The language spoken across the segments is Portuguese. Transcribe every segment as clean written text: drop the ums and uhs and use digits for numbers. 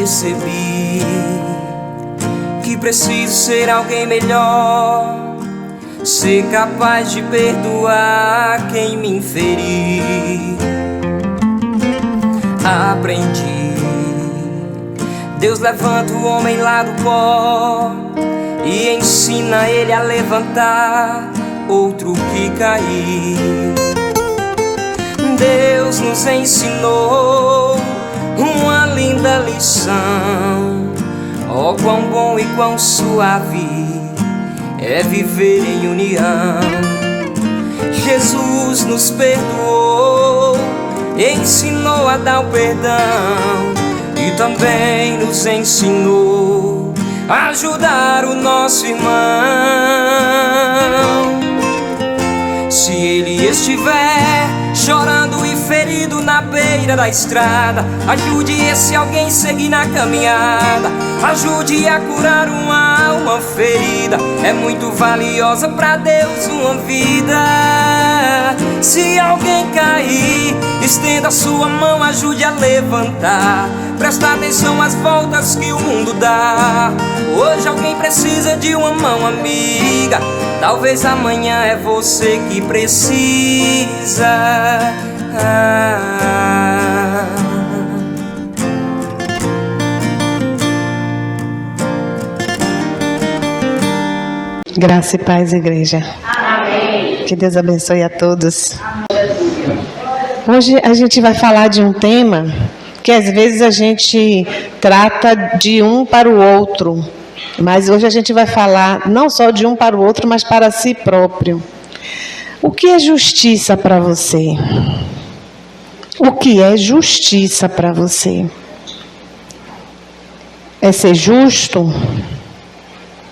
percebi que preciso ser alguém melhor, ser capaz de perdoar quem me ferir. Aprendi, Deus levanta o homem lá do pó e ensina ele a levantar outro que cair. Deus nos ensinou uma linda lição. Oh, quão bom e quão suave é viver em união. Jesus nos perdoou, ensinou a dar o perdão e também nos ensinou a ajudar o nosso irmão. Se ele estiver chorando e ferido na beira da estrada, ajude esse alguém a seguir na caminhada, ajude a curar uma alma ferida. É muito valiosa pra Deus uma vida. Se alguém cair, estenda sua mão, ajude a levantar. Presta atenção às voltas que o mundo dá. Hoje alguém precisa de uma mão amiga, talvez amanhã é você que precisa. Graça e paz, igreja. Amém. Que Deus abençoe a todos. Hoje a gente vai falar de um tema que às vezes a gente trata de um para o outro, mas hoje a gente vai falar não só de um para o outro, mas para si próprio. O que é justiça para você? O que é justiça para você? É ser justo?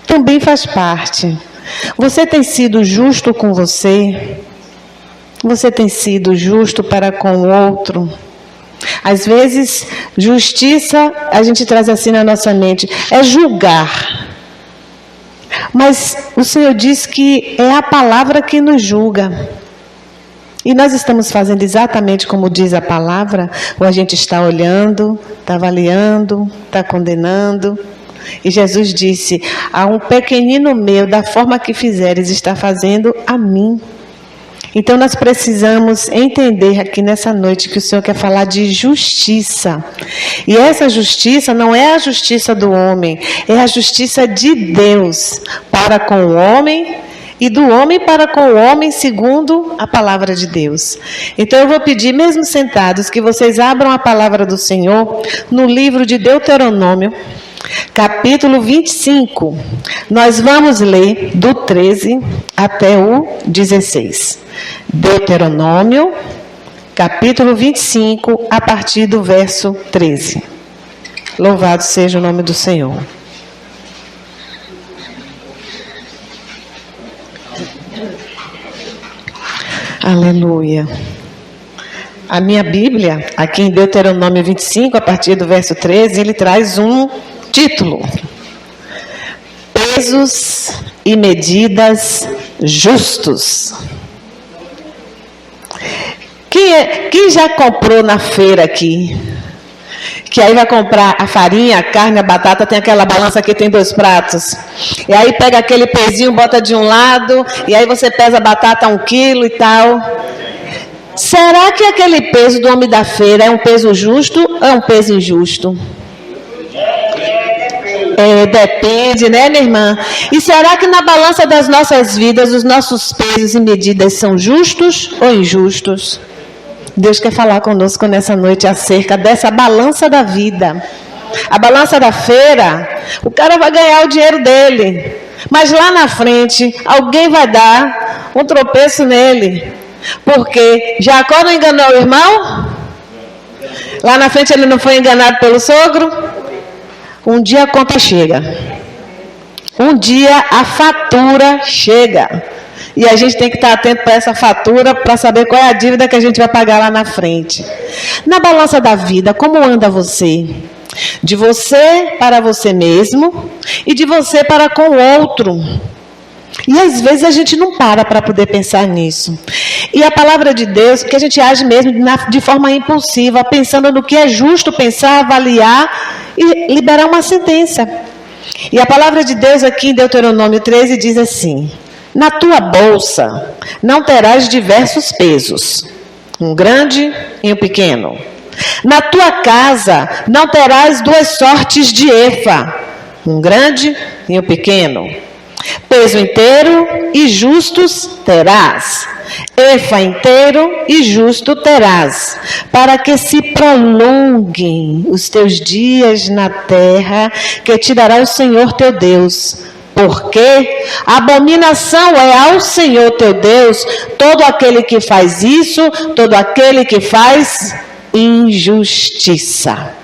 Também faz parte. Você tem sido justo com você? Você tem sido justo para com o outro? Às vezes, justiça, a gente traz assim na nossa mente, é julgar. Mas o Senhor diz que é a palavra que nos julga. E nós estamos fazendo exatamente como diz a palavra, ou a gente está olhando, está avaliando, está condenando. E Jesus disse, a um pequenino meu, da forma que fizeres, está fazendo a mim. Então nós precisamos entender aqui nessa noite que o Senhor quer falar de justiça. E essa justiça não é a justiça do homem, é a justiça de Deus para com o homem e do homem para com o homem segundo a palavra de Deus. Então eu vou pedir, mesmo sentados, que vocês abram a palavra do Senhor no livro de Deuteronômio, capítulo 25. Nós vamos ler do 13 até o 16. Deuteronômio, capítulo 25, a partir do verso 13. Louvado seja o nome do Senhor. Aleluia. A minha Bíblia, aqui em Deuteronômio 25, a partir do verso 13, ele traz um título: Pesos e medidas justos. Quem já comprou na feira aqui? Que aí vai comprar a farinha, a carne, a batata, tem aquela balança que tem 2 pratos. E aí pega aquele pezinho, bota de um lado, e aí você pesa a batata 1 quilo e tal. Será que aquele peso do homem da feira é um peso justo ou é um peso injusto? Depende, né, minha irmã? E será que na balança das nossas vidas, os nossos pesos e medidas são justos ou injustos? Deus quer falar conosco nessa noite acerca dessa balança da vida. A balança da feira, o cara vai ganhar o dinheiro dele, mas lá na frente, alguém vai dar um tropeço nele. Porque Jacó não enganou o irmão? Lá na frente ele não foi enganado pelo sogro? Um dia a conta chega. Um dia a fatura chega. E a gente tem que estar atento para essa fatura, para saber qual é a dívida que a gente vai pagar lá na frente. Na balança da vida, como anda você? De você para você mesmo e de você para com o outro. E às vezes a gente não para poder pensar nisso. E a palavra de Deus, que a gente age mesmo de forma impulsiva, pensando no que é justo pensar, avaliar e liberar uma sentença. E a palavra de Deus aqui em Deuteronômio 13 diz assim: na tua bolsa não terás diversos pesos, um grande e um pequeno. Na tua casa não terás duas sortes de efa, um grande e um pequeno. Peso inteiro e justos terás, efa inteiro e justo terás, para que se prolonguem os teus dias na terra que te dará o Senhor teu Deus. Porque abominação é ao Senhor teu Deus todo aquele que faz isso, todo aquele que faz injustiça.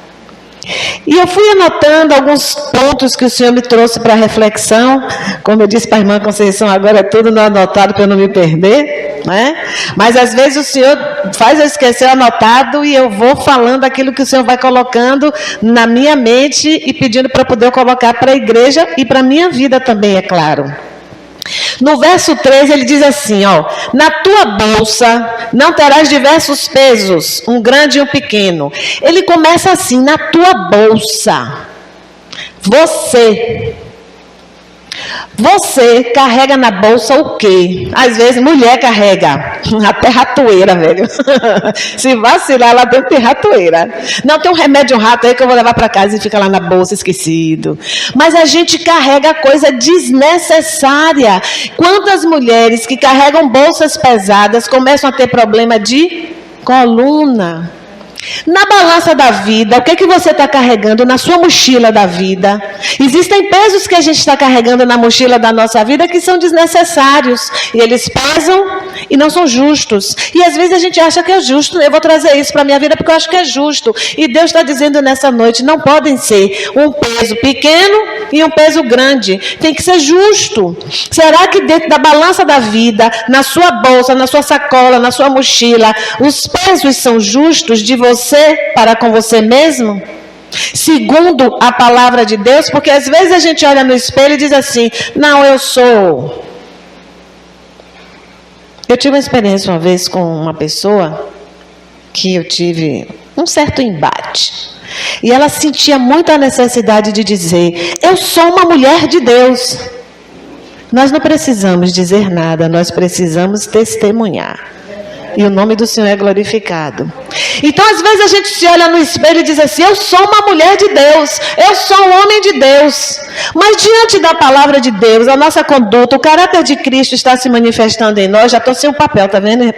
E eu fui anotando alguns pontos que o Senhor me trouxe para reflexão. Como eu disse para a irmã Conceição, agora é tudo anotado para eu não me perder, né? Mas às vezes o Senhor faz eu esquecer anotado e eu vou falando aquilo que o Senhor vai colocando na minha mente e pedindo para poder colocar para a igreja e para a minha vida também, é claro. No verso 13 ele diz assim, ó: na tua bolsa não terás diversos pesos, um grande e um pequeno. Ele começa assim: na tua bolsa. Você carrega na bolsa o quê? Às vezes mulher carrega até ratoeira, velho. Se vacilar, lá dentro tem ratoeira. Não, tem um remédio rato aí que eu vou levar para casa e fica lá na bolsa esquecido. Mas a gente carrega coisa desnecessária. Quantas mulheres que carregam bolsas pesadas começam a ter problema de coluna? Na balança da vida, o que é que você está carregando na sua mochila da vida? Existem pesos que a gente está carregando na mochila da nossa vida que são desnecessários. E eles pesam e não são justos. E às vezes a gente acha que é justo. Eu vou trazer isso para a minha vida porque eu acho que é justo. E Deus está dizendo nessa noite: não podem ser um peso pequeno e um peso grande. Tem que ser justo. Será que dentro da balança da vida, na sua bolsa, na sua sacola, na sua mochila, os pesos são justos de você para com você mesmo? Segundo a palavra de Deus, porque às vezes a gente olha no espelho e diz assim: não, eu sou. Eu tive uma experiência uma vez com uma pessoa que eu tive um certo embate. E ela sentia muito a necessidade de dizer: eu sou uma mulher de Deus. Nós não precisamos dizer nada, nós precisamos testemunhar. E o nome do Senhor é glorificado. Então, às vezes, a gente se olha no espelho e diz assim: eu sou uma mulher de Deus, eu sou um homem de Deus. Mas diante da palavra de Deus, a nossa conduta, o caráter de Cristo está se manifestando em nós. Já estou sem o papel, tá vendo?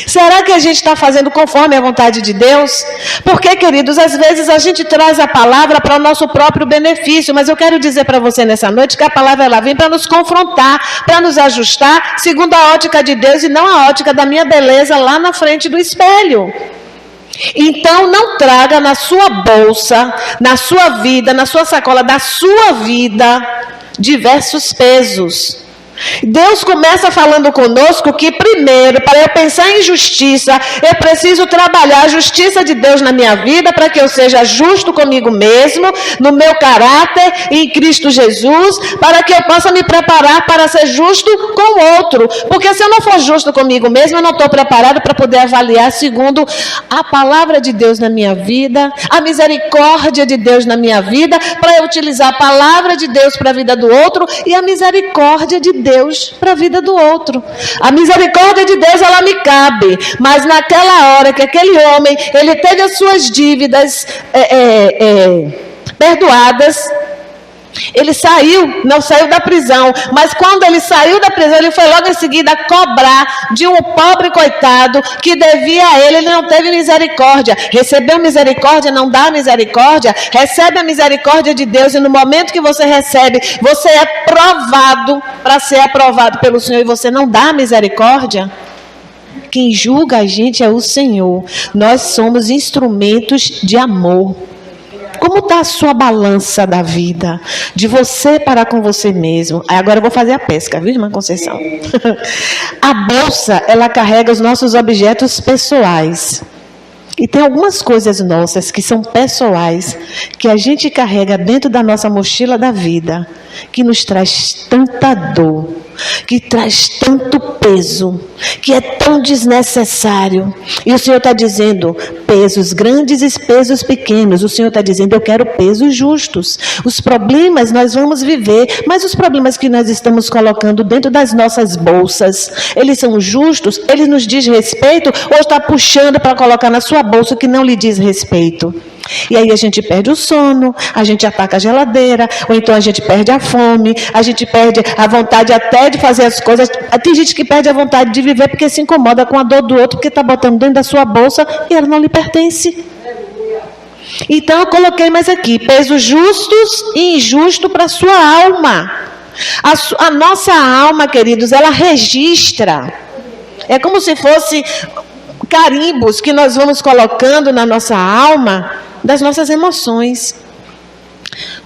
Será que a gente está fazendo conforme a vontade de Deus? Porque, queridos, às vezes a gente traz a palavra para o nosso próprio benefício, mas eu quero dizer para você nessa noite que a palavra ela vem para nos confrontar, para nos ajustar, segundo a ótica de Deus e não a ótica da minha beleza lá na frente do espelho. Então não traga na sua bolsa, na sua vida, na sua sacola da sua vida, diversos pesos. Deus começa falando conosco que primeiro, para eu pensar em justiça, eu preciso trabalhar a justiça de Deus na minha vida, para que eu seja justo comigo mesmo, no meu caráter, em Cristo Jesus, para que eu possa me preparar para ser justo com o outro. Porque se eu não for justo comigo mesmo, eu não estou preparado para poder avaliar segundo a palavra de Deus na minha vida, a misericórdia de Deus na minha vida, para eu utilizar a palavra de Deus para a vida do outro e a misericórdia de Deus para a vida do outro. A misericórdia de Deus, ela me cabe, mas naquela hora que aquele homem, ele teve as suas dívidas perdoadas, ele saiu, não saiu da prisão, mas quando ele saiu da prisão, ele foi logo em seguida cobrar de um pobre coitado que devia a ele não teve misericórdia. Recebeu misericórdia, não dá misericórdia, recebe a misericórdia de Deus, e no momento que você recebe, você é provado para ser aprovado pelo Senhor, e você não dá misericórdia. Quem julga a gente é o Senhor. Nós somos instrumentos de amor. Como está a sua balança da vida? De você para com você mesmo. Agora eu vou fazer a pesca, viu, irmã Conceição? A bolsa, ela carrega os nossos objetos pessoais. E tem algumas coisas nossas que são pessoais, que a gente carrega dentro da nossa mochila da vida, que nos traz tanta dor, que traz tanto peso, que é tão desnecessário. E o Senhor está dizendo, pesos grandes e pesos pequenos. O Senhor está dizendo, eu quero pesos justos. Os problemas nós vamos viver, mas os problemas que nós estamos colocando dentro das nossas bolsas, eles são justos? Eles nos diz respeito? Ou está puxando para colocar na sua bolsa que não lhe diz respeito? E aí a gente perde o sono, a gente ataca a geladeira, ou então a gente perde a fome, a gente perde a vontade até de fazer as coisas. Tem gente que perde a vontade de viver porque se incomoda com a dor do outro, porque está botando dentro da sua bolsa e ela não lhe pertence. Então eu coloquei mais aqui, pesos justos e injustos para a sua alma. A nossa alma, queridos, ela registra. É como se fosse carimbos que nós vamos colocando na nossa alma das nossas emoções.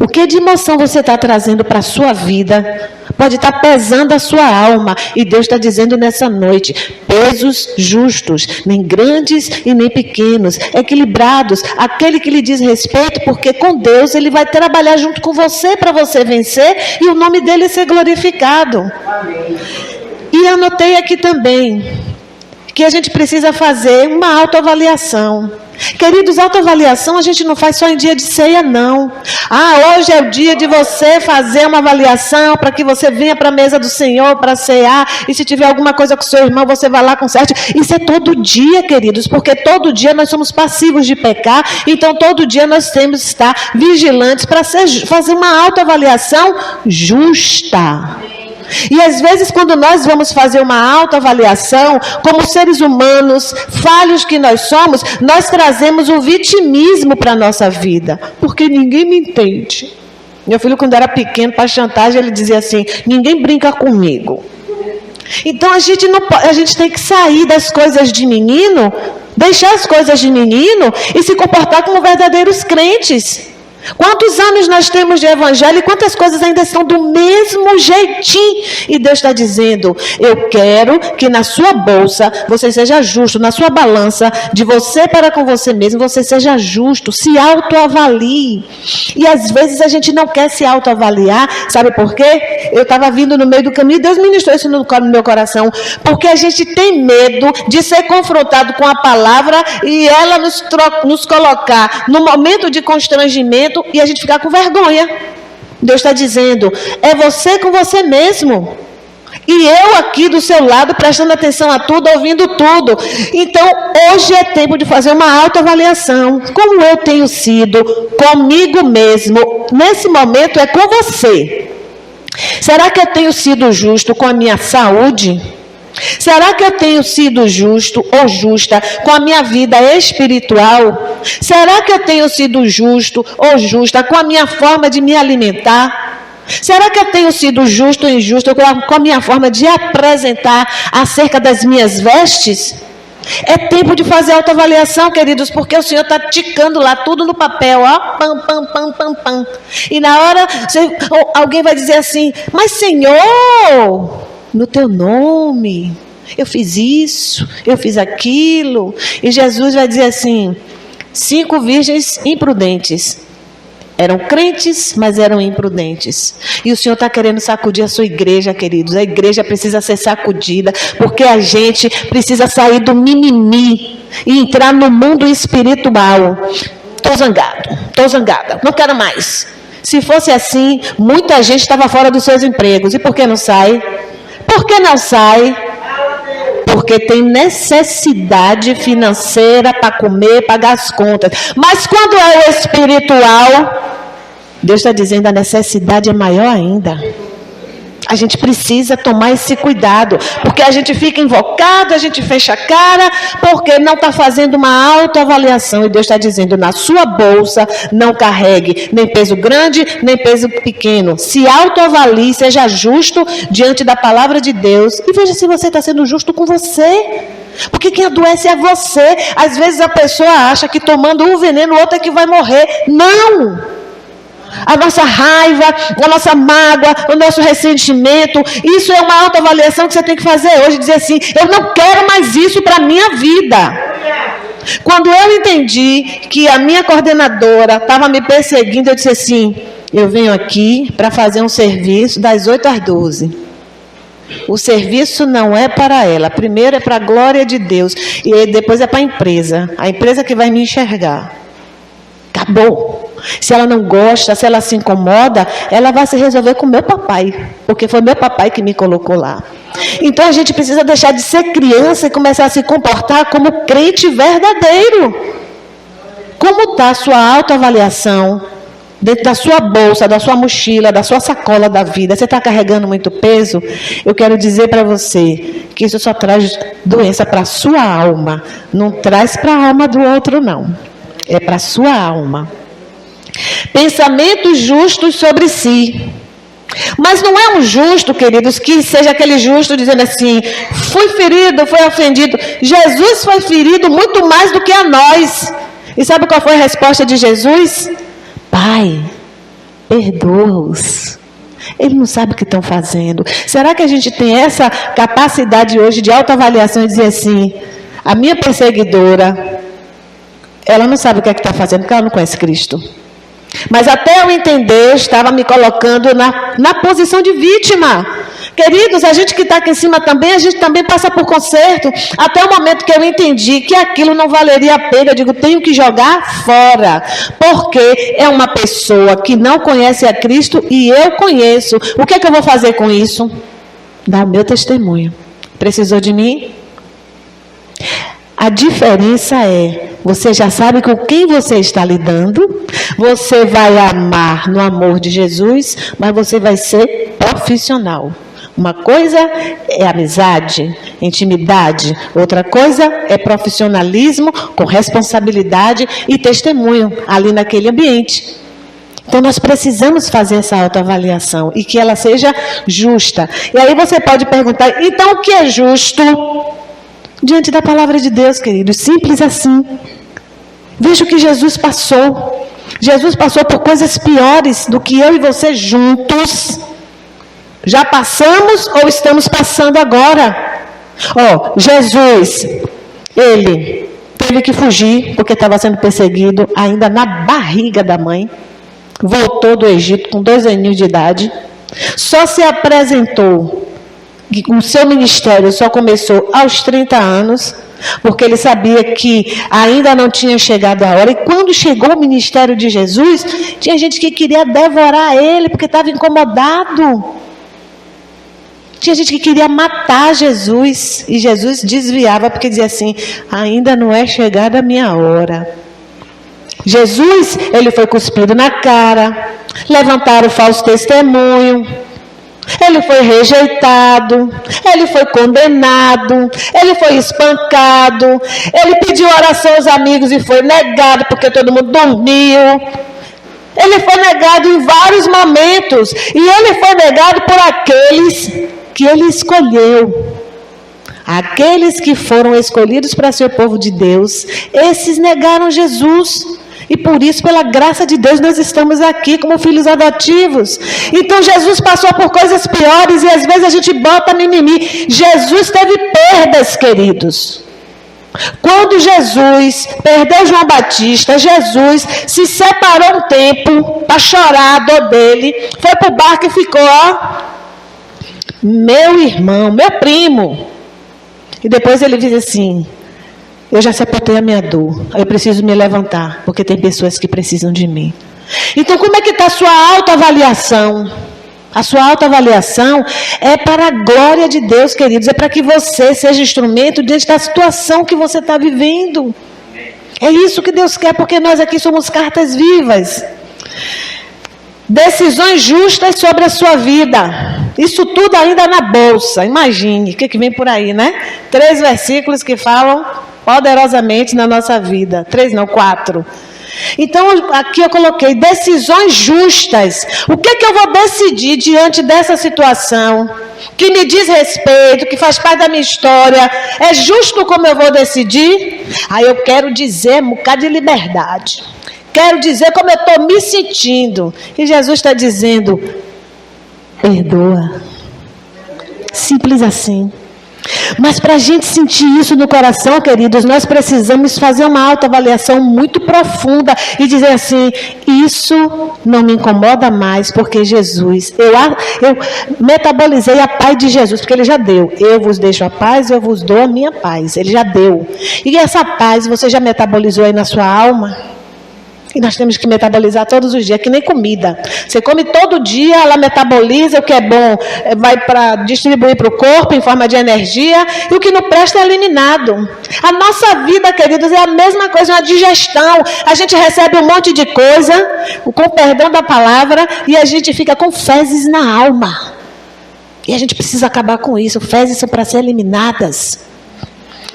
O que de emoção você está trazendo para a sua vida pode estar pesando a sua alma. E Deus está dizendo nessa noite, pesos justos, nem grandes e nem pequenos, equilibrados, aquele que lhe diz respeito, porque com Deus Ele vai trabalhar junto com você para você vencer e o nome dEle ser glorificado. Amém. E anotei aqui também que a gente precisa fazer uma autoavaliação. Queridos, autoavaliação a gente não faz só em dia de ceia, não. Hoje é o dia de você fazer uma avaliação para que você venha para a mesa do Senhor para cear. E se tiver alguma coisa com o seu irmão, você vai lá conserte. Isso é todo dia, queridos, porque todo dia nós somos passivos de pecar. Então todo dia nós temos que estar vigilantes para fazer uma autoavaliação justa. E às vezes quando nós vamos fazer uma autoavaliação, como seres humanos, falhos que nós somos, nós trazemos o vitimismo para a nossa vida, porque ninguém me entende. Meu filho, quando era pequeno, para chantagem, ele dizia assim, ninguém brinca comigo. Então a gente tem que sair das coisas de menino, deixar as coisas de menino e se comportar como verdadeiros crentes. Quantos anos nós temos de evangelho e quantas coisas ainda estão do mesmo jeitinho? E Deus está dizendo, eu quero que na sua bolsa você seja justo, na sua balança de você para com você mesmo, você seja justo, se autoavalie. E às vezes a gente não quer se autoavaliar, sabe por quê? Eu estava vindo no meio do caminho e Deus ministrou isso no meu coração, porque a gente tem medo de ser confrontado com a palavra e ela nos colocar no momento de constrangimento e a gente ficar com vergonha. Deus está dizendo, é você com você mesmo. E eu aqui do seu lado, prestando atenção a tudo, ouvindo tudo. Então, hoje é tempo de fazer uma autoavaliação. Como eu tenho sido comigo mesmo, nesse momento é com você. Será que eu tenho sido justo com a minha saúde? Será que eu tenho sido justo ou justa com a minha vida espiritual? Será que eu tenho sido justo ou justa com a minha forma de me alimentar? Será que eu tenho sido justo ou injusto com a minha forma de apresentar acerca das minhas vestes? É tempo de fazer autoavaliação, queridos, porque o Senhor está ticando lá tudo no papel, ó, pam, pam, pam, pam, pam. E na hora, alguém vai dizer assim, mas Senhor, no teu nome, eu fiz isso, eu fiz aquilo. E Jesus vai dizer assim, 5 virgens imprudentes. Eram crentes, mas eram imprudentes. E o Senhor está querendo sacudir a sua igreja, queridos. A igreja precisa ser sacudida, porque a gente precisa sair do mimimi e entrar no mundo espiritual. Estou zangada, não quero mais. Se fosse assim, muita gente estava fora dos seus empregos. E por que não sai? Por que não sai? Porque tem necessidade financeira para comer, pagar as contas. Mas quando é o espiritual, Deus está dizendo a necessidade é maior ainda. A gente precisa tomar esse cuidado, porque a gente fica invocado, a gente fecha a cara, porque não está fazendo uma autoavaliação. E Deus está dizendo, na sua bolsa, não carregue nem peso grande, nem peso pequeno. Se autoavalie, seja justo diante da palavra de Deus. E veja se você está sendo justo com você. Porque quem adoece é você. Às vezes a pessoa acha que tomando um veneno, o outro é que vai morrer. Não! A nossa raiva, a nossa mágoa, o nosso ressentimento, isso é uma autoavaliação que você tem que fazer hoje, dizer assim, eu não quero mais isso para a minha vida. Quando eu entendi que a minha coordenadora estava me perseguindo, eu disse assim, eu venho aqui para fazer um serviço das 8 às 12. O serviço não é para ela. Primeiro é para a glória de Deus. E depois é para a empresa. A empresa que vai me enxergar. Acabou. Se ela não gosta, se ela se incomoda, ela vai se resolver com meu papai. Porque foi meu papai que me colocou lá. Então a gente precisa deixar de ser criança e começar a se comportar como crente verdadeiro. Como está a sua autoavaliação? Dentro da sua bolsa, da sua mochila, da sua sacola da vida, você está carregando muito peso? Eu quero dizer para você que isso só traz doença para a sua alma. Não traz para a alma do outro, não. É para a sua alma. Pensamentos justos sobre si. Mas não é um justo, queridos, que seja aquele justo dizendo assim, fui ferido, fui ofendido. Jesus foi ferido muito mais do que a nós. E sabe qual foi a resposta de Jesus? Pai, perdoa-os. Ele não sabe o que estão fazendo. Será que a gente tem essa capacidade hoje de autoavaliação e dizer assim, a minha perseguidora, ela não sabe o que é que está fazendo, porque ela não conhece Cristo. Mas até eu entender, eu estava me colocando na posição de vítima. Queridos, a gente que está aqui em cima também, a gente também passa por conserto. Até o momento que eu entendi que aquilo não valeria a pena, eu digo, tenho que jogar fora. Porque é uma pessoa que não conhece a Cristo e eu conheço. O que é que eu vou fazer com isso? Dar o meu testemunho. Precisou de mim? A diferença é, você já sabe com quem você está lidando, você vai amar no amor de Jesus, mas você vai ser profissional. Uma coisa é amizade, intimidade, outra coisa é profissionalismo com responsabilidade e testemunho ali naquele ambiente. Então nós precisamos fazer essa autoavaliação e que ela seja justa. E aí você pode perguntar, então o que é justo? Diante da palavra de Deus, queridos, simples assim. Veja o que Jesus passou. Jesus passou por coisas piores do que eu e você juntos já passamos ou estamos passando agora. Jesus, ele teve que fugir porque estava sendo perseguido ainda na barriga da mãe. Voltou do Egito com 2 aninhos de idade. Só se apresentou, o seu ministério só começou aos 30 anos, porque ele sabia que ainda não tinha chegado a hora. E quando chegou o ministério de Jesus, tinha gente que queria devorar ele, porque estava incomodado. Tinha gente que queria matar Jesus, e Jesus desviava, porque dizia assim, ainda não é chegada a minha hora. Jesus, ele foi cuspido na cara, levantaram o falso testemunho, ele foi rejeitado, ele foi condenado, ele foi espancado, ele pediu oração aos amigos e foi negado porque todo mundo dormiu. Ele foi negado em vários momentos e ele foi negado por aqueles que ele escolheu. Aqueles que foram escolhidos para ser o povo de Deus, esses negaram Jesus. E por isso, pela graça de Deus, nós estamos aqui como filhos adotivos. Então Jesus passou por coisas piores e às vezes a gente bota mimimi. Jesus teve perdas, queridos. Quando Jesus perdeu João Batista, Jesus se separou um tempo para chorar a dor dele, foi para o barco e ficou, meu irmão, meu primo. E depois ele diz assim, eu já sepultei a minha dor, eu preciso me levantar, porque tem pessoas que precisam de mim. Então, como é que está a sua autoavaliação? A sua autoavaliação é para a glória de Deus, queridos. É para que você seja instrumento diante da situação que você está vivendo. É isso que Deus quer, porque nós aqui somos cartas vivas. Decisões justas sobre a sua vida. Isso tudo ainda na bolsa. Imagine o que vem por aí, né? 3 versículos que falam poderosamente na nossa vida. 3 não, 4. Então, aqui eu coloquei decisões justas. O que eu vou decidir diante dessa situação? Que me diz respeito, que faz parte da minha história. É justo como eu vou decidir? Aí eu quero dizer um bocado de liberdade. Quero dizer como eu estou me sentindo. E Jesus está dizendo, perdoa. Simples assim. Mas para a gente sentir isso no coração, queridos, nós precisamos fazer uma autoavaliação muito profunda e dizer assim: isso não me incomoda mais, porque Jesus, eu metabolizei a paz de Jesus, porque Ele já deu. Eu vos deixo a paz, eu vos dou a minha paz. Ele já deu. E essa paz você já metabolizou aí na sua alma? E nós temos que metabolizar todos os dias, que nem comida. Você come todo dia, ela metaboliza, o que é bom vai para distribuir para o corpo em forma de energia, e o que não presta é eliminado. A nossa vida, queridos, é a mesma coisa, uma digestão. A gente recebe um monte de coisa, com o perdão da palavra, e a gente fica com fezes na alma. E a gente precisa acabar com isso. Fezes são para ser eliminadas.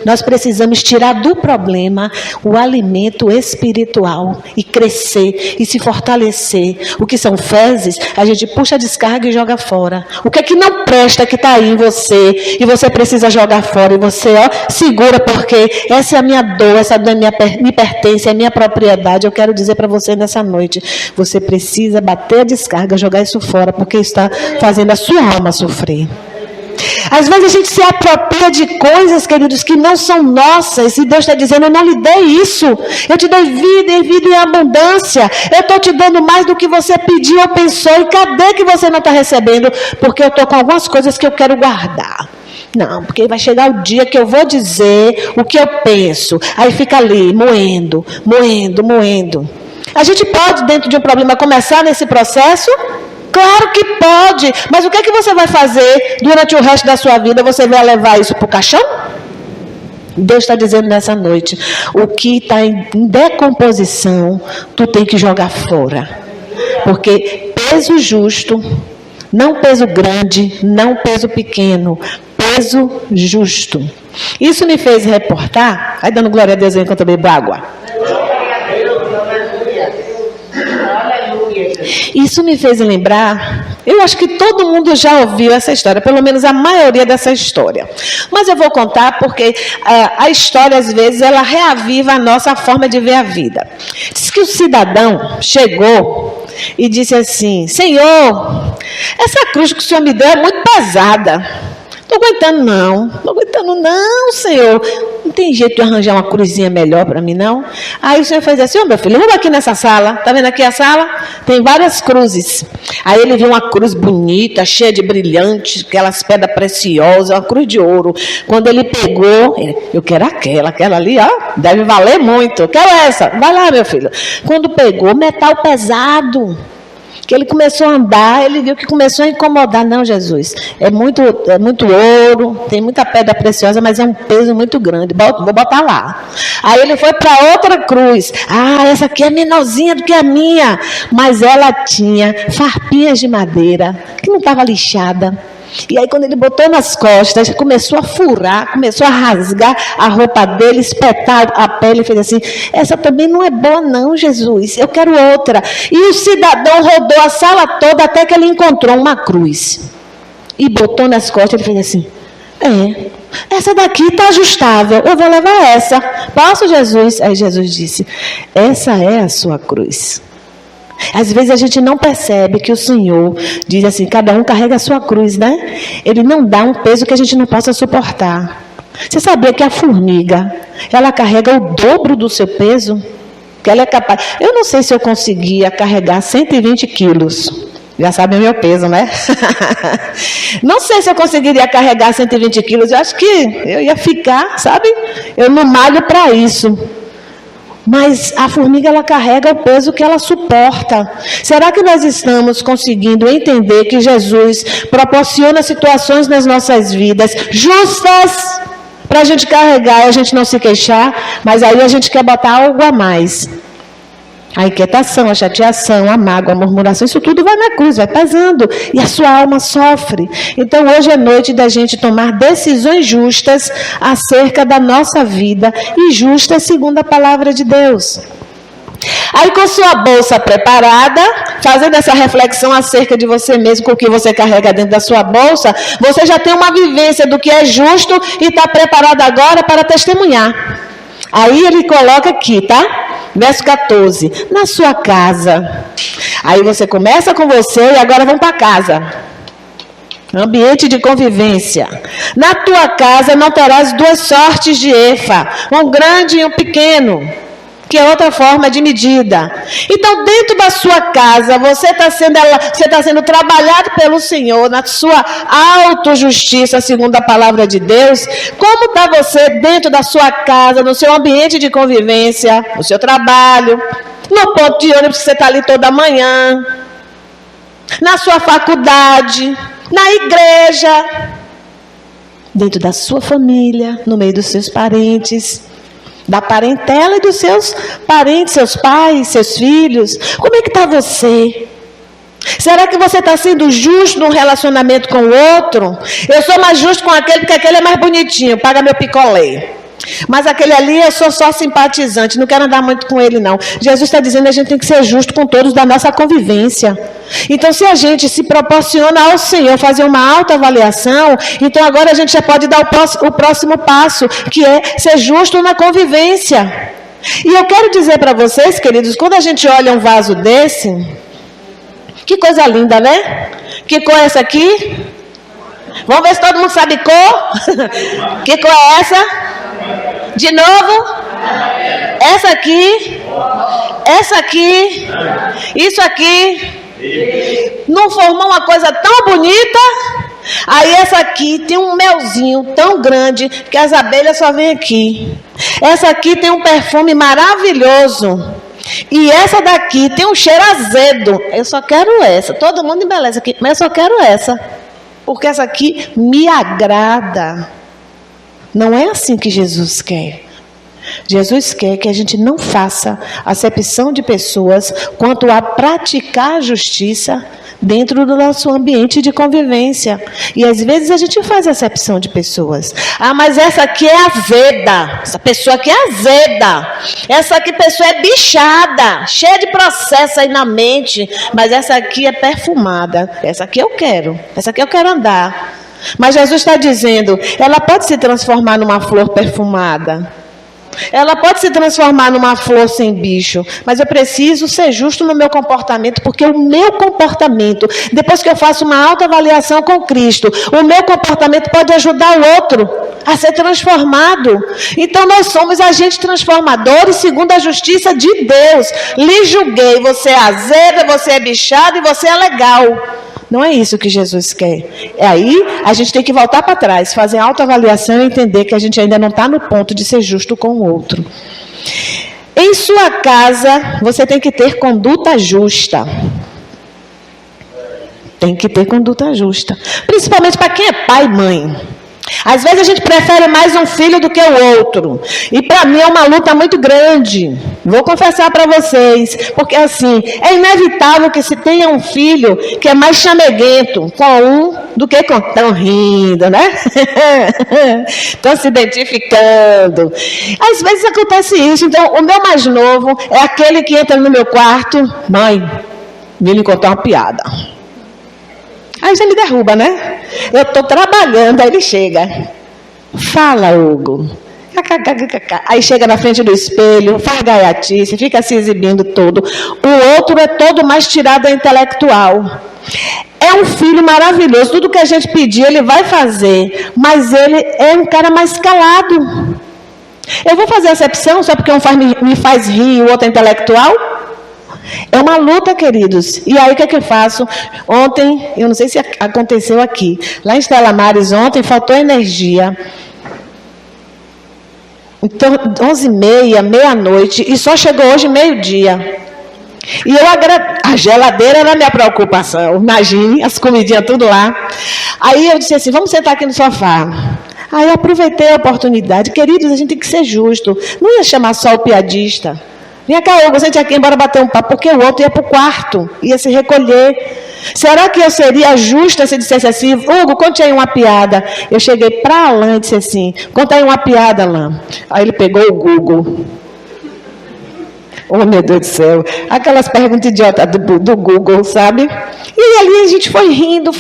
Nós precisamos tirar do problema o alimento espiritual e crescer e se fortalecer. O que são fezes, a gente puxa a descarga e joga fora. O que é que não presta que está aí em você e você precisa jogar fora. E você segura, porque essa é a minha dor, essa dor me pertence, é minha propriedade. Eu quero dizer para você nessa noite, você precisa bater a descarga, jogar isso fora, porque está fazendo a sua alma sofrer. Às vezes a gente se apropria de coisas, queridos, que não são nossas. E Deus está dizendo: eu não lhe dei isso. Eu te dei vida e vida em abundância. Eu estou te dando mais do que você pediu ou pensou. E cadê que você não está recebendo? Porque eu estou com algumas coisas que eu quero guardar. Não, porque vai chegar o dia que eu vou dizer o que eu penso. Aí fica ali, moendo. A gente pode, dentro de um problema, começar nesse processo? Claro que pode, mas o que é que você vai fazer durante o resto da sua vida? Você vai levar isso para o caixão? Deus está dizendo nessa noite, o que está em decomposição, tu tem que jogar fora. Porque peso justo, não peso grande, não peso pequeno, peso justo. Isso me fez reportar, vai dando glória a Deus enquanto eu bebo água. Isso me fez lembrar, eu acho que todo mundo já ouviu essa história, pelo menos a maioria dessa história. Mas eu vou contar porque a história, às vezes, ela reaviva a nossa forma de ver a vida. Diz que o cidadão chegou e disse assim: Senhor, essa cruz que o Senhor me deu é muito pesada. Não estou aguentando não, Senhor. Não tem jeito de arranjar uma cruzinha melhor para mim, não? Aí o Senhor fez assim: meu filho, vamos aqui nessa sala. Está vendo aqui a sala? Tem várias cruzes. Aí ele viu uma cruz bonita, cheia de brilhantes, aquelas pedras preciosas, uma cruz de ouro. Quando ele pegou, eu quero aquela ali, deve valer muito. Eu quero essa. Vai lá, meu filho. Quando pegou, metal pesado. Que ele começou a andar, ele viu que começou a incomodar. Não, Jesus, é muito ouro, tem muita pedra preciosa, mas é um peso muito grande, vou botar lá. Aí ele foi para outra cruz. Essa aqui é menorzinha do que a minha, mas ela tinha farpinhas de madeira, que não estava lixada. E aí quando ele botou nas costas, começou a furar, começou a rasgar a roupa dele, espetar a pele, e fez assim: essa também não é boa não, Jesus, eu quero outra. E o cidadão rodou a sala toda até que ele encontrou uma cruz. E botou nas costas, ele fez assim: essa daqui está ajustável, eu vou levar essa. Posso, Jesus? Aí Jesus disse: essa é a sua cruz. Às vezes a gente não percebe que o Senhor diz assim: cada um carrega a sua cruz, né? Ele não dá um peso que a gente não possa suportar. Você sabia que a formiga, ela carrega o dobro do seu peso? Que ela é capaz. Eu não sei se eu conseguia carregar 120 quilos. Já sabe o meu peso, né? Não sei se eu conseguiria carregar 120 quilos. Eu acho que eu ia ficar, sabe? Eu não malho para isso. Mas a formiga, ela carrega o peso que ela suporta. Será que nós estamos conseguindo entender que Jesus proporciona situações nas nossas vidas justas para a gente carregar e a gente não se queixar, mas aí a gente quer botar algo a mais? A inquietação, a chateação, a mágoa, a murmuração, isso tudo vai na cruz, vai pesando. E a sua alma sofre. Então hoje é noite da gente tomar decisões justas acerca da nossa vida. E justas segundo a palavra de Deus. Aí com sua bolsa preparada, fazendo essa reflexão acerca de você mesmo, com o que você carrega dentro da sua bolsa, você já tem uma vivência do que é justo e está preparado agora para testemunhar. Aí ele coloca aqui, tá? Verso 14, na sua casa. Aí você começa com você e agora vamos para casa. Ambiente de convivência. Na tua casa não terás duas sortes de efa, um grande e um pequeno, que é outra forma de medida. Então, dentro da sua casa, você está sendo trabalhado pelo Senhor na sua autojustiça, segundo a palavra de Deus. Como está você dentro da sua casa, no seu ambiente de convivência, no seu trabalho, no ponto de ônibus que você está ali toda manhã, na sua faculdade, na igreja, dentro da sua família, no meio dos seus parentes, da parentela e dos seus parentes, seus pais, seus filhos. Como é que está você? Será que você está sendo justo num relacionamento com o outro? Eu sou mais justo com aquele, porque aquele é mais bonitinho, paga meu picolé. Mas aquele ali eu sou só simpatizante, não quero andar muito com ele não. Jesus está dizendo que a gente tem que ser justo com todos da nossa convivência. Então, se a gente se proporciona ao Senhor fazer uma autoavaliação, então agora a gente já pode dar o próximo passo, que é ser justo na convivência. E eu quero dizer para vocês, queridos, quando a gente olha um vaso desse, que coisa linda, né? Que cor é essa aqui? Vamos ver se todo mundo sabe cor. Que cor é essa? De novo, essa aqui, isso aqui, não formou uma coisa tão bonita? Aí essa aqui tem um melzinho tão grande que as abelhas só vêm aqui. Essa aqui tem um perfume maravilhoso. E essa daqui tem um cheiro azedo. Eu só quero essa. Todo mundo embeleza aqui, mas eu só quero essa. Porque essa aqui me agrada. Não é assim que Jesus quer. Jesus quer que a gente não faça acepção de pessoas quanto a praticar a justiça dentro do nosso ambiente de convivência. E às vezes a gente faz acepção de pessoas. Ah, mas essa aqui é azeda. Essa pessoa aqui é azeda. Essa aqui pessoa é bichada, cheia de processo aí na mente. Mas essa aqui é perfumada. Essa aqui eu quero. Essa aqui eu quero andar. Mas Jesus está dizendo, ela pode se transformar numa flor perfumada. Ela pode se transformar numa flor sem bicho, mas eu preciso ser justo no meu comportamento, porque o meu comportamento, depois que eu faço uma autoavaliação com Cristo, o meu comportamento pode ajudar o outro a ser transformado. Então nós somos agentes transformadores segundo a justiça de Deus. Lhe julguei, você é azeda, você é bichado e você é legal. Não é isso que Jesus quer. Aí a gente tem que voltar para trás, fazer autoavaliação e entender que a gente ainda não está no ponto de ser justo com o outro. Em sua casa, você tem que ter conduta justa. Tem que ter conduta justa. Principalmente para quem é pai e mãe. Às vezes a gente prefere mais um filho do que o outro. E para mim é uma luta muito grande. Vou confessar para vocês. Porque assim, é inevitável que se tenha um filho que é mais chameguento com um do que com... Estão rindo, né? Estão se identificando. Às vezes acontece isso. Então, o meu mais novo é aquele que entra no meu quarto. Mãe, vim lhe contar uma piada. Aí já me derruba, né? Eu estou trabalhando, aí ele chega. Fala, Hugo. Aí chega na frente do espelho, faz gaiatice, fica se exibindo todo. O outro é todo mais tirado a intelectual. É um filho maravilhoso. Tudo que a gente pedir, ele vai fazer. Mas ele é um cara mais calado. Eu vou fazer acepção só porque um me faz rir e o outro é intelectual? É uma luta, queridos. E aí o que é que eu faço? Ontem, eu não sei se aconteceu aqui, lá em Estela Maris ontem faltou energia. Então, 11h30, meia-noite, e só chegou hoje meio-dia. E a geladeira era a minha preocupação. Imagine, as comidinhas tudo lá. Aí eu disse assim, vamos sentar aqui no sofá. Aí eu aproveitei a oportunidade. Queridos, a gente tem que ser justo. Não ia chamar só o piadista. Vem cá, Hugo, sente aqui, embora bater um papo, porque o outro ia para o quarto, ia se recolher. Será que eu seria justa se dissesse assim, Hugo, conte aí uma piada? Eu cheguei para Alain e disse assim, conta aí uma piada, Alain. Aí ele pegou o Google. Oh, meu Deus do céu. Aquelas perguntas idiotas do Google, sabe? E ali a gente foi rindo.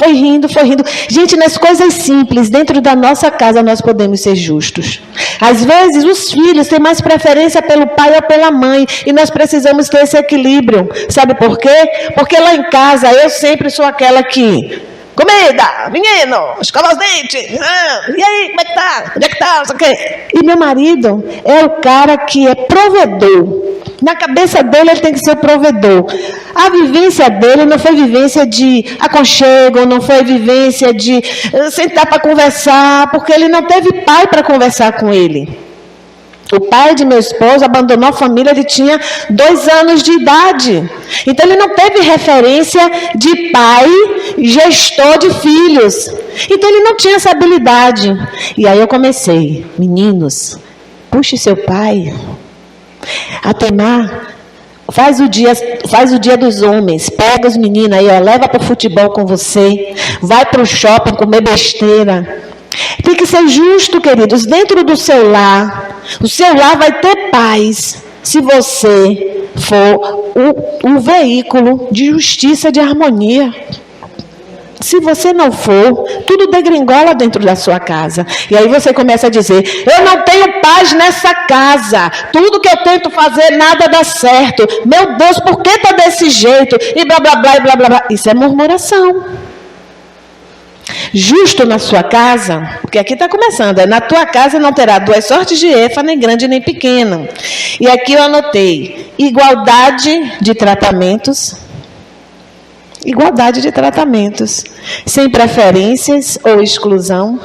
Gente, nas coisas simples, dentro da nossa casa, nós podemos ser justos. Às vezes, os filhos têm mais preferência pelo pai ou pela mãe. E nós precisamos ter esse equilíbrio. Sabe por quê? Porque lá em casa, eu sempre sou aquela que... comida, menino, escova os dentes, e aí, como é que tá? Onde é que tá? Não sei o quê. E meu marido é o cara que é provedor. Na cabeça dele, ele tem que ser provedor. A vivência dele não foi vivência de aconchego, não foi vivência de sentar para conversar, porque ele não teve pai para conversar com ele. O pai de meu esposo abandonou a família, ele tinha 2 anos de idade. Então, ele não teve referência de pai, gestor de filhos. Então, ele não tinha essa habilidade. E aí eu comecei, meninos, puxe seu pai. Atemar, faz o dia dos homens, pega os meninos aí, ó, leva para o futebol com você, vai para o shopping comer besteira. Tem que ser justo, queridos, dentro do seu lar. O seu lar vai ter paz se você for um veículo de justiça, de harmonia. Se você não for, tudo degringola dentro da sua casa. E aí você começa a dizer, eu não tenho paz nessa casa. Tudo que eu tento fazer, nada dá certo. Meu Deus, por que está desse jeito? E blá, blá, blá, e blá, blá, blá. Isso é murmuração. Justo na sua casa, porque aqui está começando, na tua casa não terá 2 sortes de efa, nem grande nem pequena. E aqui eu anotei, igualdade de tratamentos, sem preferências ou exclusão,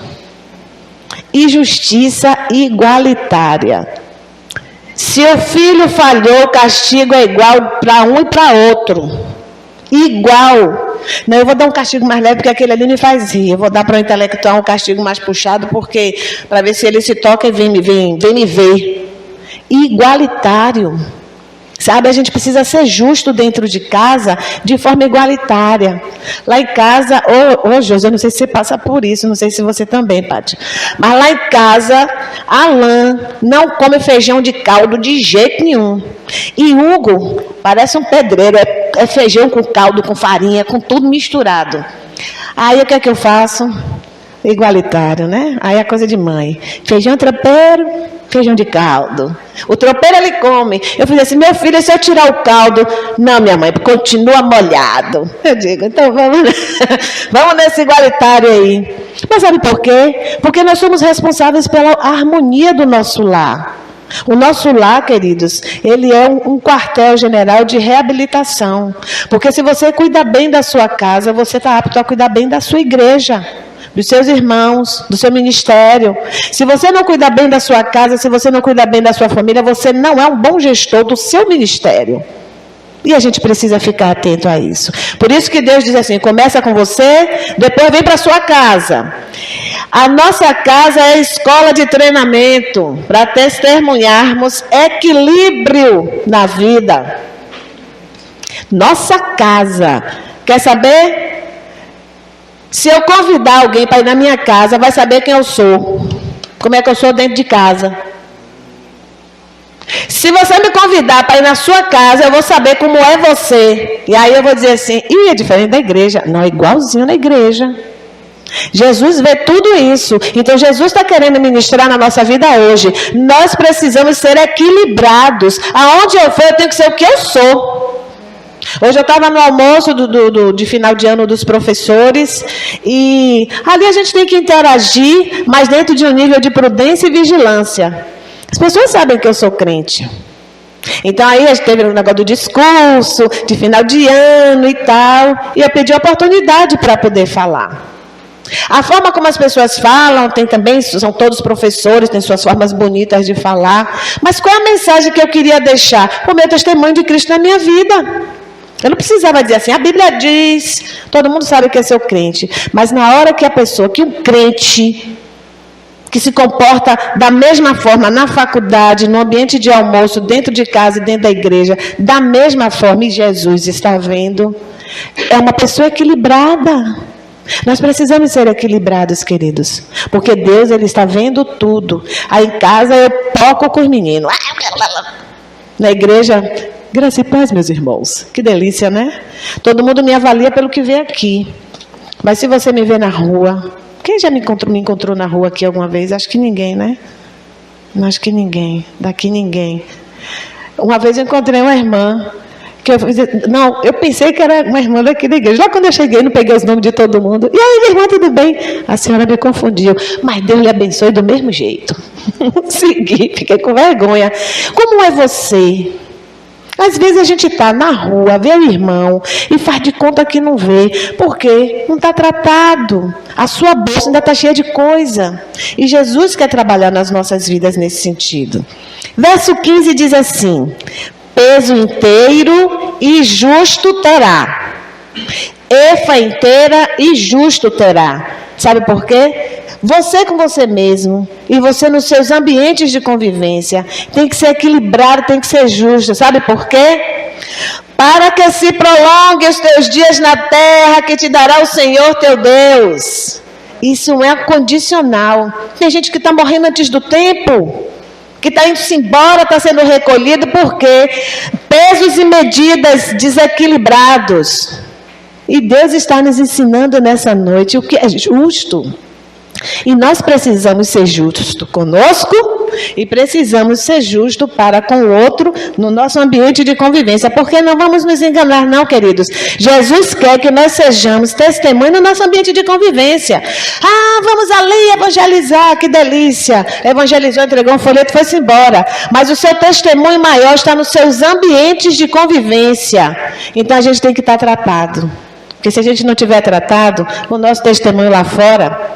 e justiça igualitária. Se o filho falhou, o castigo é igual para um e para outro. Igual. Não, eu vou dar um castigo mais leve, porque aquele ali me faz rir. Eu vou dar para o intelectual um castigo mais puxado, porque para ver se ele se toca e vem me ver. Igualitário. Sabe, a gente precisa ser justo dentro de casa, de forma igualitária. Lá em casa, José, eu não sei se você passa por isso, não sei se você também, Paty. Mas lá em casa, Alain não come feijão de caldo de jeito nenhum. E Hugo parece um pedreiro, é feijão com caldo, com farinha, com tudo misturado. Aí o que é que eu faço? Igualitário, né? Aí é coisa de mãe. Feijão tropeiro, feijão de caldo. O tropeiro ele come. Eu falei assim, meu filho, se eu tirar o caldo... Não, minha mãe, continua molhado. Eu digo, então vamos nesse igualitário aí. Mas sabe por quê? Porque nós somos responsáveis pela harmonia do nosso lar. O nosso lar, queridos, ele é um quartel-general de reabilitação. Porque se você cuida bem da sua casa, você está apto a cuidar bem da sua igreja, dos seus irmãos, do seu ministério. Se você não cuida bem da sua casa, se você não cuida bem da sua família, você não é um bom gestor do seu ministério. E a gente precisa ficar atento a isso. Por isso que Deus diz assim, começa com você, depois vem para a sua casa. A nossa casa é a escola de treinamento para testemunharmos equilíbrio na vida. Nossa casa. Quer saber? Se eu convidar alguém para ir na minha casa, vai saber quem eu sou. Como é que eu sou dentro de casa. Se você me convidar para ir na sua casa, eu vou saber como é você. E aí eu vou dizer assim, é diferente da igreja. Não, é igualzinho na igreja. Jesus vê tudo isso. Então Jesus está querendo ministrar na nossa vida hoje. Nós precisamos ser equilibrados. Aonde eu for, eu tenho que ser o que eu sou. Hoje eu estava no almoço de final de ano dos professores. E ali a gente tem que interagir, mas dentro de um nível de prudência e vigilância. As pessoas sabem que eu sou crente. Então aí a gente teve um negócio do discurso, de final de ano e tal. E eu pedi a oportunidade para poder falar. A forma como as pessoas falam, tem também, são todos professores, têm suas formas bonitas de falar. Mas qual é a mensagem que eu queria deixar? O meu testemunho de Cristo na minha vida. Eu não precisava dizer assim, a Bíblia diz, todo mundo sabe que é seu crente. Mas na hora que a pessoa, que um crente... que se comporta da mesma forma na faculdade, no ambiente de almoço, dentro de casa e dentro da igreja, da mesma forma, e Jesus está vendo, é uma pessoa equilibrada. Nós precisamos ser equilibrados, queridos, porque Deus, Ele está vendo tudo. Aí em casa eu toco com os meninos. Na igreja, graça e paz, meus irmãos. Que delícia, né? Todo mundo me avalia pelo que vê aqui. Mas se você me vê na rua... Quem já me encontrou na rua aqui alguma vez? Acho que ninguém, né? Acho que ninguém. Daqui ninguém. Uma vez eu encontrei uma irmã Eu pensei que era uma irmã daqui da igreja. Lá quando eu cheguei, não peguei os nomes de todo mundo. E aí, minha irmã, tudo bem? A senhora me confundiu. Mas Deus lhe abençoe do mesmo jeito. Segui, fiquei com vergonha. Como é você? Às vezes a gente está na rua, vê o irmão e faz de conta que não vê. Por quê? Não está tratado. A sua bolsa ainda está cheia de coisa. E Jesus quer trabalhar nas nossas vidas nesse sentido. Verso 15 diz assim: peso inteiro e justo terá. Efa inteira e justo terá. Sabe por quê? Você com você mesmo e você nos seus ambientes de convivência tem que ser equilibrado, tem que ser justo. Sabe por quê? Para que se prolongue os teus dias na terra que te dará o Senhor teu Deus. Isso é condicional. Tem gente que está morrendo antes do tempo, que está indo-se embora, está sendo recolhido, porque pesos e medidas desequilibrados. E Deus está nos ensinando nessa noite o que é justo. E nós precisamos ser justos conosco e precisamos ser justos para com o outro no nosso ambiente de convivência. Porque não vamos nos enganar, não, queridos. Jesus quer que nós sejamos testemunhas no nosso ambiente de convivência. Ah, vamos ali evangelizar, que delícia. Evangelizou, entregou um folheto e foi-se embora. Mas o seu testemunho maior está nos seus ambientes de convivência. Então a gente tem que estar tratado. Porque se a gente não tiver tratado, o nosso testemunho lá fora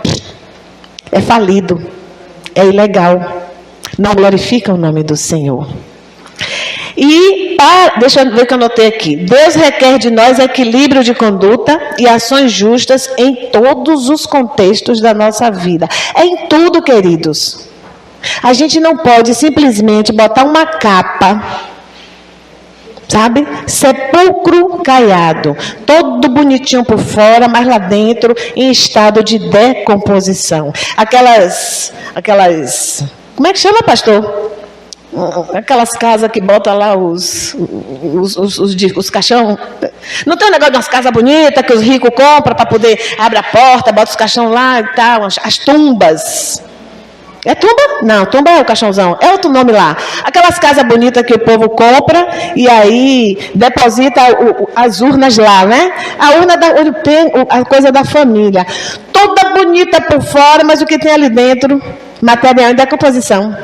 é falido, é ilegal, não glorifica o nome do Senhor. E, deixa eu ver o que eu anotei aqui. Deus requer de nós equilíbrio de conduta e ações justas em todos os contextos da nossa vida. É em tudo, queridos. A gente não pode simplesmente botar uma capa, sabe? Sepulcro caiado, todo bonitinho por fora, mas lá dentro em estado de decomposição. Aquelas, como é que chama, pastor? Aquelas casas que botam lá os caixão. Não tem um negócio de umas casas bonitas que os ricos compram para poder abrir a porta, bota os caixão lá e tal, as tumbas. É tumba? Não, tumba é o caixãozão. É outro nome lá. Aquelas casas bonitas que o povo compra e aí deposita as urnas lá, né? A urna onde tem a coisa da família. Toda bonita por fora, mas o que tem ali dentro? Material em decomposição.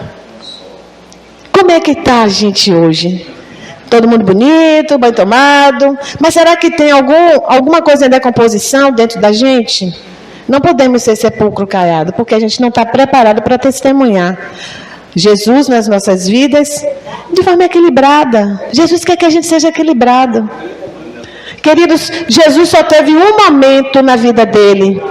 Como é que está a gente hoje? Todo mundo bonito, bem tomado. Mas será que tem alguma coisa em decomposição dentro da gente? Não podemos ser sepulcro caiado, porque a gente não está preparado para testemunhar Jesus nas nossas vidas de forma equilibrada. Jesus quer que a gente seja equilibrado. Queridos, Jesus só teve um momento na vida dele,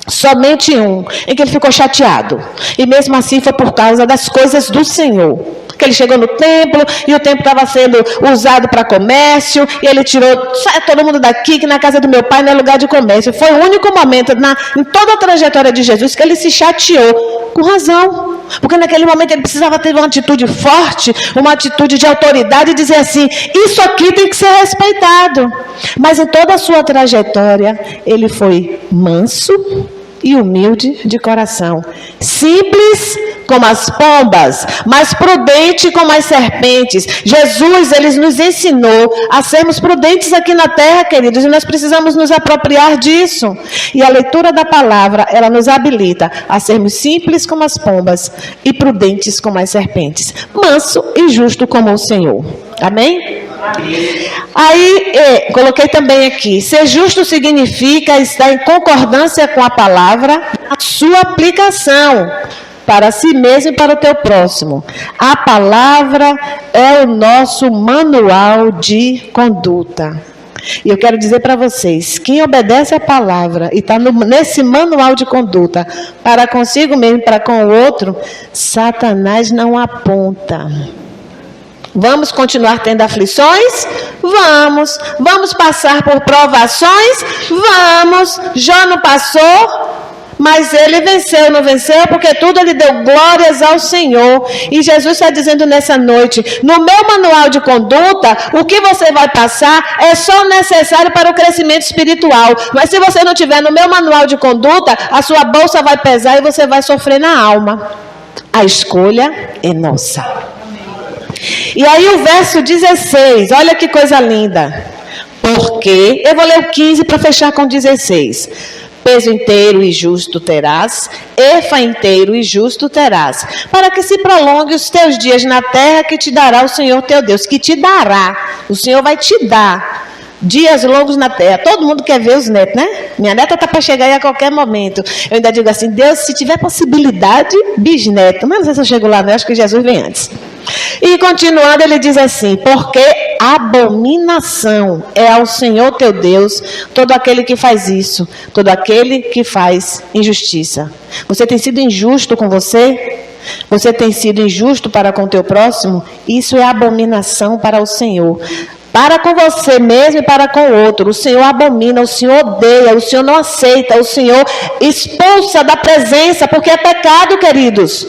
somente um, em que ele ficou chateado. E mesmo assim foi por causa das coisas do Senhor. Que ele chegou no templo e o templo estava sendo usado para comércio e ele tirou, sai todo mundo daqui, que na casa do meu pai não é lugar de comércio. Foi o único momento em toda a trajetória de Jesus que ele se chateou, com razão, porque naquele momento ele precisava ter uma atitude forte, uma atitude de autoridade e dizer assim, isso aqui tem que ser respeitado. Mas em toda a sua trajetória ele foi manso e humilde de coração, simples como as pombas, mas prudente como as serpentes. Jesus, ele nos ensinou a sermos prudentes aqui na terra, queridos, e nós precisamos nos apropriar disso. E a leitura da palavra, ela nos habilita a sermos simples como as pombas e prudentes como as serpentes, manso e justo como o Senhor. Amém? Aí, coloquei também aqui, ser justo significa estar em concordância com a palavra, a sua aplicação para si mesmo e para o teu próximo. A palavra é o nosso manual de conduta. E eu quero dizer para vocês, quem obedece a palavra e está nesse manual de conduta para consigo mesmo e para com o outro, Satanás não aponta. Vamos continuar tendo aflições? Vamos. Vamos passar por provações? Vamos. Jó não passou, mas ele venceu, não venceu? Porque tudo ele deu glórias ao Senhor. E Jesus está dizendo nessa noite, no meu manual de conduta, o que você vai passar é só necessário para o crescimento espiritual. Mas se você não tiver no meu manual de conduta, a sua bolsa vai pesar e você vai sofrer na alma. A escolha é nossa. E aí o verso 16, olha que coisa linda. Porque, eu vou ler o 15 para fechar com 16. Peso inteiro e justo terás, efa inteiro e justo terás, para que se prolongue os teus dias na terra que te dará o Senhor teu Deus, que te dará, o Senhor vai te dar dias longos na terra. Todo mundo quer ver os netos, né? Minha neta está para chegar aí a qualquer momento. Eu ainda digo assim, Deus, se tiver possibilidade, bisneto. Mas não sei se eu chego lá, não, acho que Jesus vem antes. E continuando, ele diz assim, porque abominação é ao Senhor teu Deus todo aquele que faz isso, todo aquele que faz injustiça. Você tem sido injusto com você? Você tem sido injusto para com o teu próximo? Isso é abominação para o Senhor. Para com você mesmo e para com o outro. O Senhor abomina, o Senhor odeia, o Senhor não aceita, o Senhor expulsa da presença, porque é pecado, queridos.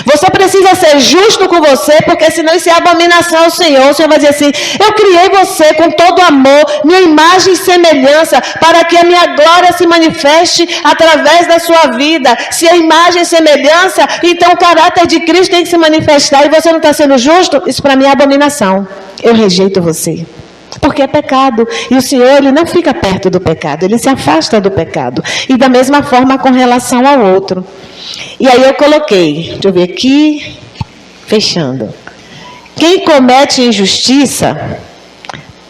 Você precisa ser justo com você, porque senão isso é abominação ao Senhor. O Senhor vai dizer assim, eu criei você com todo amor, minha imagem e semelhança, para que a minha glória se manifeste através da sua vida. Se a imagem e semelhança, então o caráter de Cristo tem que se manifestar, e você não está sendo justo, isso para mim é abominação. Eu rejeito você. Porque é pecado. E o Senhor, ele não fica perto do pecado. Ele se afasta do pecado. E da mesma forma com relação ao outro. E aí eu coloquei, deixa eu ver aqui, fechando. Quem comete injustiça,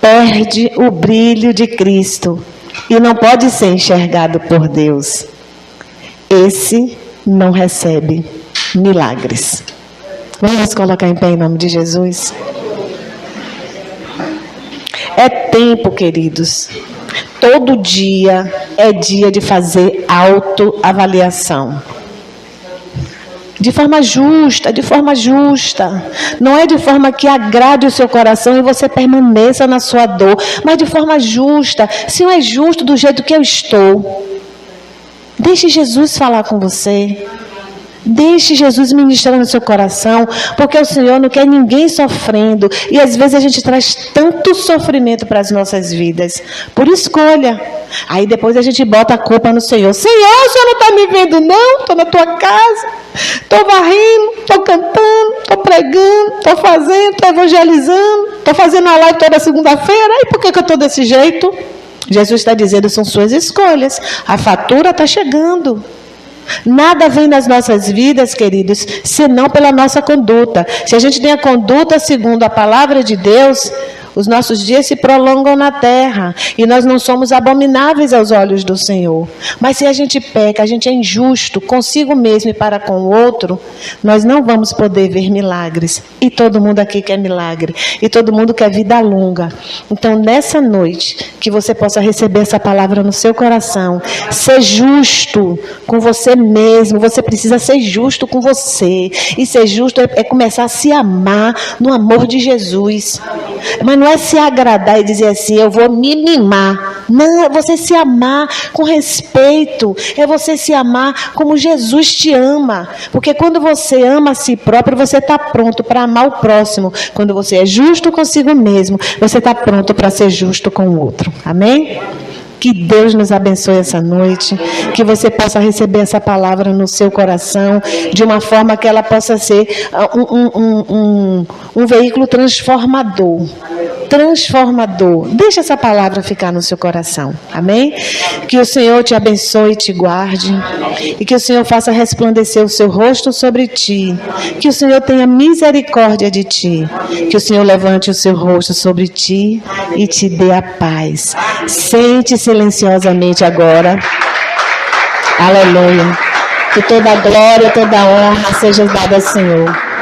perde o brilho de Cristo. E não pode ser enxergado por Deus. Esse não recebe milagres. Vamos colocar em pé em nome de Jesus. É tempo, queridos. Todo dia é dia de fazer autoavaliação. De forma justa, de forma justa. Não é de forma que agrade o seu coração e você permaneça na sua dor, mas de forma justa. Se não é justo do jeito que eu estou, deixe Jesus falar com você. Deixe Jesus ministrar no seu coração, porque o Senhor não quer ninguém sofrendo. E às vezes a gente traz tanto sofrimento para as nossas vidas. Por escolha. Aí depois a gente bota a culpa no Senhor. Senhor, o Senhor não está me vendo não? Estou na tua casa, estou varrendo, estou cantando, estou pregando, estou fazendo, estou evangelizando, estou fazendo a live toda segunda-feira. E por que eu estou desse jeito? Jesus está dizendo, são suas escolhas. A fatura está chegando. Nada vem nas nossas vidas, queridos, senão pela nossa conduta. Se a gente tem a conduta segundo a palavra de Deus, os nossos dias se prolongam na terra e nós não somos abomináveis aos olhos do Senhor. Mas se a gente peca, a gente é injusto consigo mesmo e para com o outro, nós não vamos poder ver milagres. E todo mundo aqui quer milagre. E todo mundo quer vida longa. Então, nessa noite, que você possa receber essa palavra no seu coração. Ser justo com você mesmo. Você precisa ser justo com você. E ser justo é começar a se amar no amor de Jesus. Mas não é se agradar e dizer assim, eu vou me mimar. Não, é você se amar com respeito. É você se amar como Jesus te ama. Porque quando você ama a si próprio, você está pronto para amar o próximo. Quando você é justo consigo mesmo, você está pronto para ser justo com o outro. Amém? Que Deus nos abençoe essa noite, que você possa receber essa palavra no seu coração, de uma forma que ela possa ser um veículo transformador. Transformador. Deixa essa palavra ficar no seu coração. Amém? Que o Senhor te abençoe e te guarde, e que o Senhor faça resplandecer o seu rosto sobre ti, que o Senhor tenha misericórdia de ti, que o Senhor levante o seu rosto sobre ti e te dê a paz. Sente silenciosamente agora. Aleluia. Que toda a glória, toda a honra seja dada ao Senhor.